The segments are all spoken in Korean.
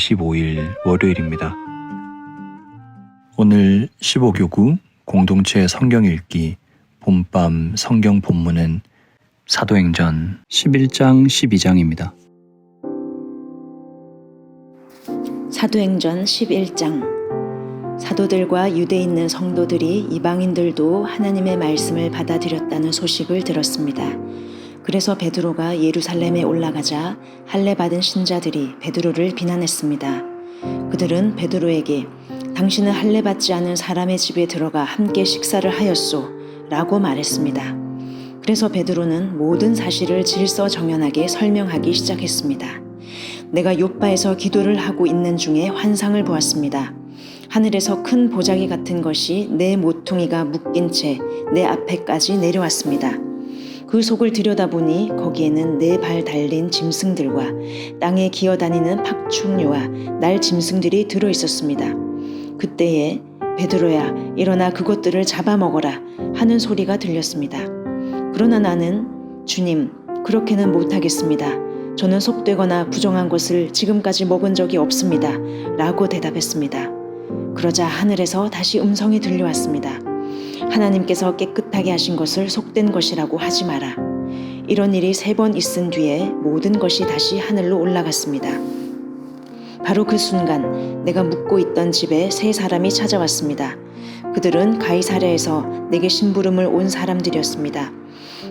25일 월요일입니다. 오늘 15교구 공동체 성경 읽기 봄밤 성경 본문은 사도행전 11장 12장입니다. 사도행전 11장. 사도들과 유대에 있는 성도들이 이방인들도 하나님의 말씀을 받아들였다는 소식을 들었습니다. 그래서 베드로가 예루살렘에 올라가자 할례 받은 신자들이 베드로를 비난했습니다. 그들은 베드로에게 당신은 할례 받지 않은 사람의 집에 들어가 함께 식사를 하였소 라고 말했습니다. 그래서 베드로는 모든 사실을 질서정연하게 설명하기 시작했습니다. 내가 욥바에서 기도를 하고 있는 중에 환상을 보았습니다. 하늘에서 큰 보자기 같은 것이 내 모퉁이가 묶인 채 내 앞에까지 내려왔습니다. 그 속을 들여다보니 거기에는 4발 달린 짐승들과 땅에 기어다니는 팍충류와 날 짐승들이 들어있었습니다. 그때에 베드로야 일어나 그것들을 잡아먹어라 하는 소리가 들렸습니다. 그러나 나는 주님 그렇게는 못하겠습니다. 저는 속되거나 부정한 것을 지금까지 먹은 적이 없습니다 라고 대답했습니다. 그러자 하늘에서 다시 음성이 들려왔습니다. 하나님께서 깨끗하게 하신 것을 속된 것이라고 하지 마라. 이런 일이 3번 있은 뒤에 모든 것이 다시 하늘로 올라갔습니다. 바로 그 순간 내가 묵고 있던 집에 3사람이 찾아왔습니다. 그들은 가이사랴에서 내게 심부름을 온 사람들이었습니다.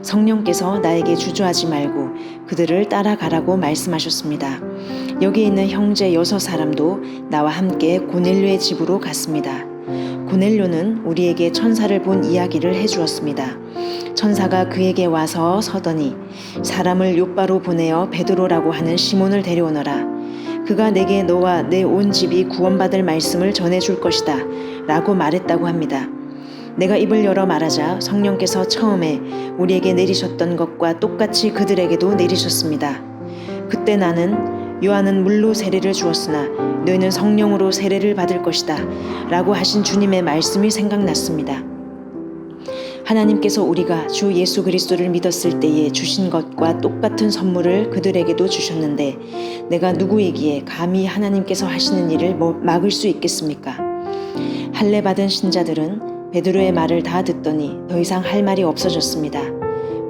성령께서 나에게 주저하지 말고 그들을 따라가라고 말씀하셨습니다. 여기 있는 형제 6사람도 나와 함께 고넬료의 집으로 갔습니다. 고넬료는 우리에게 천사를 본 이야기를 해주었습니다. 천사가 그에게 와서 서더니 사람을 욥바로 보내어 베드로라고 하는 시몬을 데려오너라. 그가 내게 너와 내 온 집이 구원받을 말씀을 전해줄 것이다 라고 말했다고 합니다. 내가 입을 열어 말하자 성령께서 처음에 우리에게 내리셨던 것과 똑같이 그들에게도 내리셨습니다. 그때 나는 요한은 물로 세례를 주었으나 너희는 성령으로 세례를 받을 것이다 라고 하신 주님의 말씀이 생각났습니다. 하나님께서 우리가 주 예수 그리스도를 믿었을 때에 주신 것과 똑같은 선물을 그들에게도 주셨는데 내가 누구이기에 감히 하나님께서 하시는 일을 막을 수 있겠습니까? 할례 받은 신자들은 베드로의 말을 다 듣더니 더 이상 할 말이 없어졌습니다.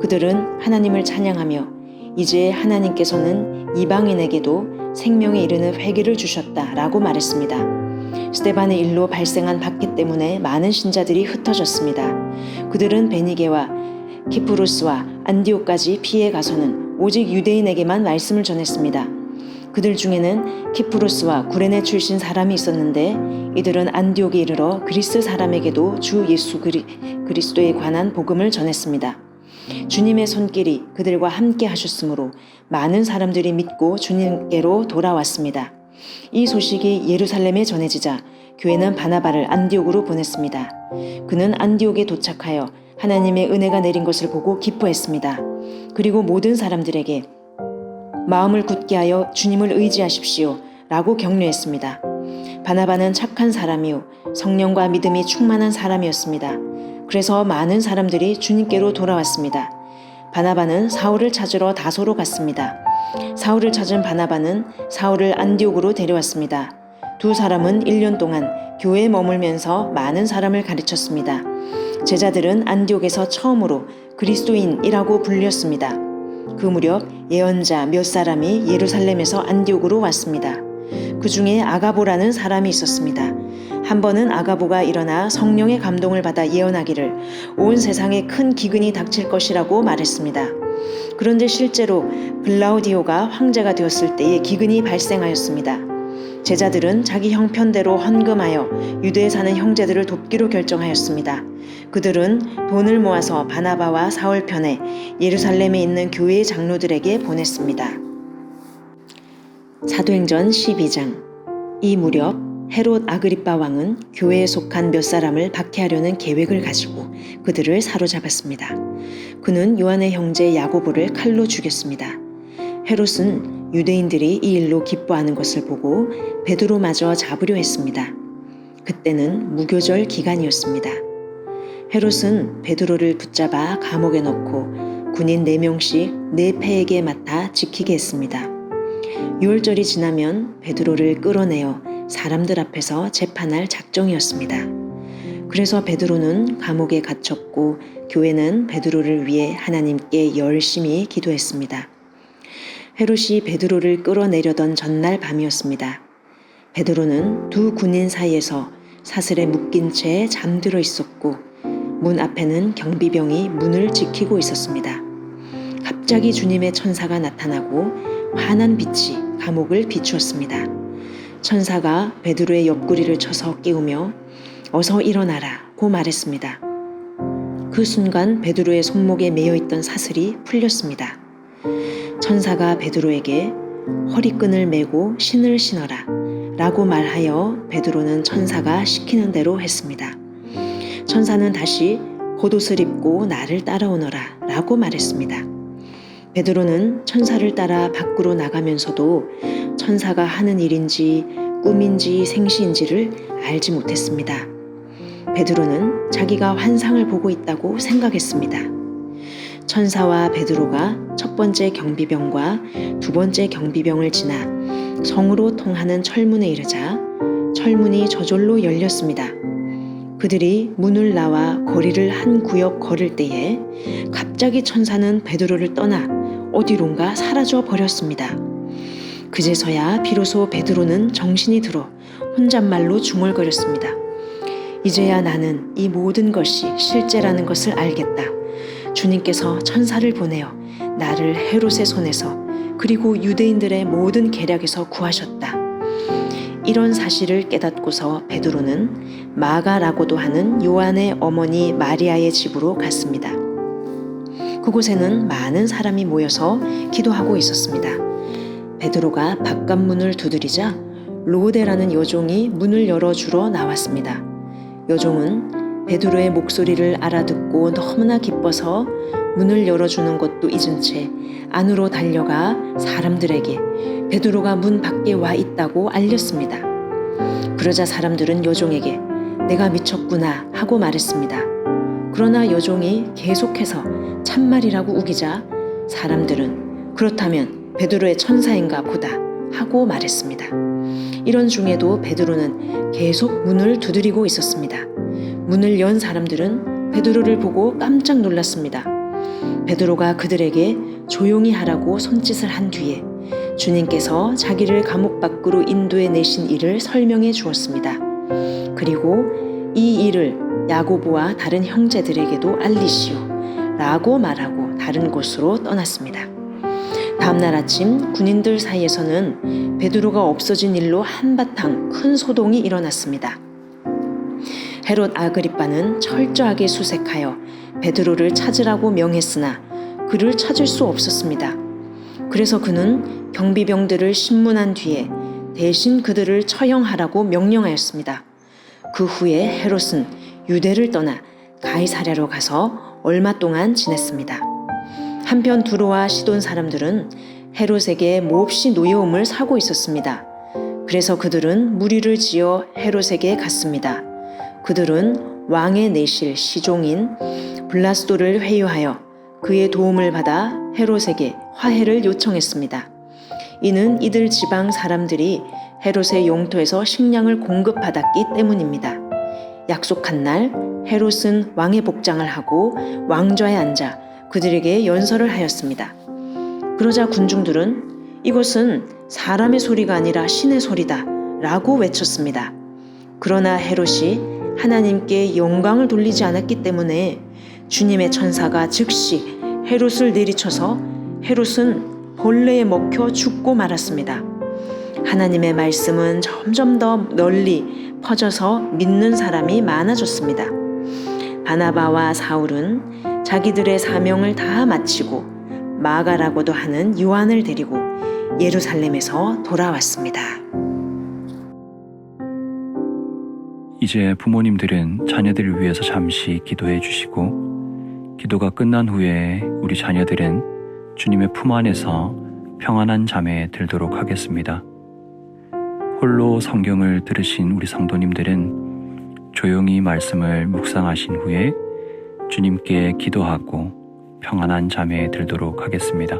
그들은 하나님을 찬양하며 이제 하나님께서는 이방인에게도 생명에 이르는 회개를 주셨다 라고 말했습니다. 스데반의 일로 발생한 박해 때문에 많은 신자들이 흩어졌습니다. 그들은 베니게와 키프로스와 안디옥까지 피해 가서는 오직 유대인에게만 말씀을 전했습니다. 그들 중에는 키프로스와 구레네 출신 사람이 있었는데 이들은 안디옥에 이르러 그리스 사람에게도 주 예수 그리스도에 관한 복음을 전했습니다. 주님의 손길이 그들과 함께 하셨으므로 많은 사람들이 믿고 주님께로 돌아왔습니다. 이 소식이 예루살렘에 전해지자 교회는 바나바를 안디옥으로 보냈습니다. 그는 안디옥에 도착하여 하나님의 은혜가 내린 것을 보고 기뻐했습니다. 그리고 모든 사람들에게 마음을 굳게 하여 주님을 의지하십시오 라고 격려했습니다. 바나바는 착한 사람이요 성령과 믿음이 충만한 사람이었습니다. 그래서 많은 사람들이 주님께로 돌아왔습니다. 바나바는 사울을 찾으러 다소로 갔습니다. 사울을 찾은 바나바는 사울을 안디옥으로 데려왔습니다. 2 사람은 1년 동안 교회에 머물면서 많은 사람을 가르쳤습니다. 제자들은 안디옥에서 처음으로 그리스도인이라고 불렸습니다. 그 무렵 예언자 몇 사람이 예루살렘에서 안디옥으로 왔습니다. 그 중에 아가보라는 사람이 있었습니다. 한 번은 아가보가 일어나 성령의 감동을 받아 예언하기를 온 세상에 큰 기근이 닥칠 것이라고 말했습니다. 그런데 실제로 글라우디오가 황제가 되었을 때에 기근이 발생하였습니다. 제자들은 자기 형편대로 헌금하여 유대에 사는 형제들을 돕기로 결정하였습니다. 그들은 돈을 모아서 바나바와 사울 편에 예루살렘에 있는 교회의 장로들에게 보냈습니다. 사도행전 12장. 이 무렵 헤롯 아그리빠 왕은 교회에 속한 몇 사람을 박해하려는 계획을 가지고 그들을 사로잡았습니다. 그는 요한의 형제 야고보를 칼로 죽였습니다. 헤롯은 유대인들이 이 일로 기뻐하는 것을 보고 베드로마저 잡으려 했습니다. 그때는 무교절 기간이었습니다. 헤롯은 베드로를 붙잡아 감옥에 넣고 군인 4명씩 4패에게 맡아 지키게 했습니다. 유월절이 지나면 베드로를 끌어내어 사람들 앞에서 재판할 작정이었습니다. 그래서 베드로는 감옥에 갇혔고 교회는 베드로를 위해 하나님께 열심히 기도했습니다. 헤롯이 베드로를 끌어내려던 전날 밤이었습니다. 베드로는 두 군인 사이에서 사슬에 묶인 채 잠들어 있었고 문 앞에는 경비병이 문을 지키고 있었습니다. 갑자기 주님의 천사가 나타나고 환한 빛이 감옥을 비추었습니다. 천사가 베드로의 옆구리를 쳐서 깨우며 어서 일어나라고 말했습니다. 그 순간 베드로의 손목에 매여있던 사슬이 풀렸습니다. 천사가 베드로에게 허리끈을 메고 신을 신어라 라고 말하여 베드로는 천사가 시키는 대로 했습니다. 천사는 다시 겉옷을 입고 나를 따라오너라 라고 말했습니다. 베드로는 천사를 따라 밖으로 나가면서도 천사가 하는 일인지 꿈인지 생시인지를 알지 못했습니다. 베드로는 자기가 환상을 보고 있다고 생각했습니다. 천사와 베드로가 첫 번째 경비병과 두 번째 경비병을 지나 성으로 통하는 철문에 이르자 철문이 저절로 열렸습니다. 그들이 문을 나와 거리를 한 구역 걸을 때에 갑자기 천사는 베드로를 떠나 어디론가 사라져 버렸습니다. 그제서야 비로소 베드로는 정신이 들어 혼잣말로 중얼거렸습니다. 이제야 나는 이 모든 것이 실제라는 것을 알겠다. 주님께서 천사를 보내어 나를 헤롯의 손에서 그리고 유대인들의 모든 계략에서 구하셨다. 이런 사실을 깨닫고서 베드로는 마가라고도 하는 요한의 어머니 마리아의 집으로 갔습니다. 그곳에는 많은 사람이 모여서 기도하고 있었습니다. 베드로가 바깥문을 두드리자 로데라는 여종이 문을 열어주러 나왔습니다. 여종은 베드로의 목소리를 알아듣고 너무나 기뻐서 문을 열어주는 것도 잊은 채 안으로 달려가 사람들에게 베드로가 문 밖에 와 있다고 알렸습니다. 그러자 사람들은 여종에게 내가 미쳤구나 하고 말했습니다. 그러나 여종이 계속해서 참말이라고 우기자 사람들은 그렇다면 베드로의 천사인가 보다 하고 말했습니다. 이런 중에도 베드로는 계속 문을 두드리고 있었습니다. 문을 연 사람들은 베드로를 보고 깜짝 놀랐습니다. 베드로가 그들에게 조용히 하라고 손짓을 한 뒤에 주님께서 자기를 감옥 밖으로 인도해 내신 일을 설명해 주었습니다. 그리고 이 일을 야고보와 다른 형제들에게도 알리시오 라고 말하고 다른 곳으로 떠났습니다. 다음날 아침 군인들 사이에서는 베드로가 없어진 일로 한바탕 큰 소동이 일어났습니다. 헤롯 아그리빠는 철저하게 수색하여 베드로를 찾으라고 명했으나 그를 찾을 수 없었습니다. 그래서 그는 경비병들을 신문한 뒤에 대신 그들을 처형하라고 명령하였습니다. 그 후에 헤롯은 유대를 떠나 가이사랴로 가서 얼마 동안 지냈습니다. 한편 두로와 시돈 사람들은 헤롯에게 몹시 노여움을 사고 있었습니다. 그래서 그들은 무리를 지어 헤롯에게 갔습니다. 그들은 왕의 내실 시종인 블라스도를 회유하여 그의 도움을 받아 헤롯에게 화해를 요청했습니다. 이는 이들 지방 사람들이 헤롯의 영토에서 식량을 공급받았기 때문입니다. 약속한 날 헤롯은 왕의 복장을 하고 왕좌에 앉아 그들에게 연설을 하였습니다. 그러자 군중들은 이것은 사람의 소리가 아니라 신의 소리다 라고 외쳤습니다. 그러나 헤롯이 하나님께 영광을 돌리지 않았기 때문에 주님의 천사가 즉시 헤롯을 내리쳐서 헤롯은 벌레에 먹혀 죽고 말았습니다. 하나님의 말씀은 점점 더 널리 퍼져서 믿는 사람이 많아졌습니다. 바나바와 사울은 자기들의 사명을 다 마치고 마가라고도 하는 요한을 데리고 예루살렘에서 돌아왔습니다. 이제 부모님들은 자녀들을 위해서 잠시 기도해 주시고 기도가 끝난 후에 우리 자녀들은 주님의 품 안에서 평안한 잠에 들도록 하겠습니다. 홀로 성경을 들으신 우리 성도님들은 조용히 말씀을 묵상하신 후에 주님께 기도하고 평안한 잠에 들도록 하겠습니다.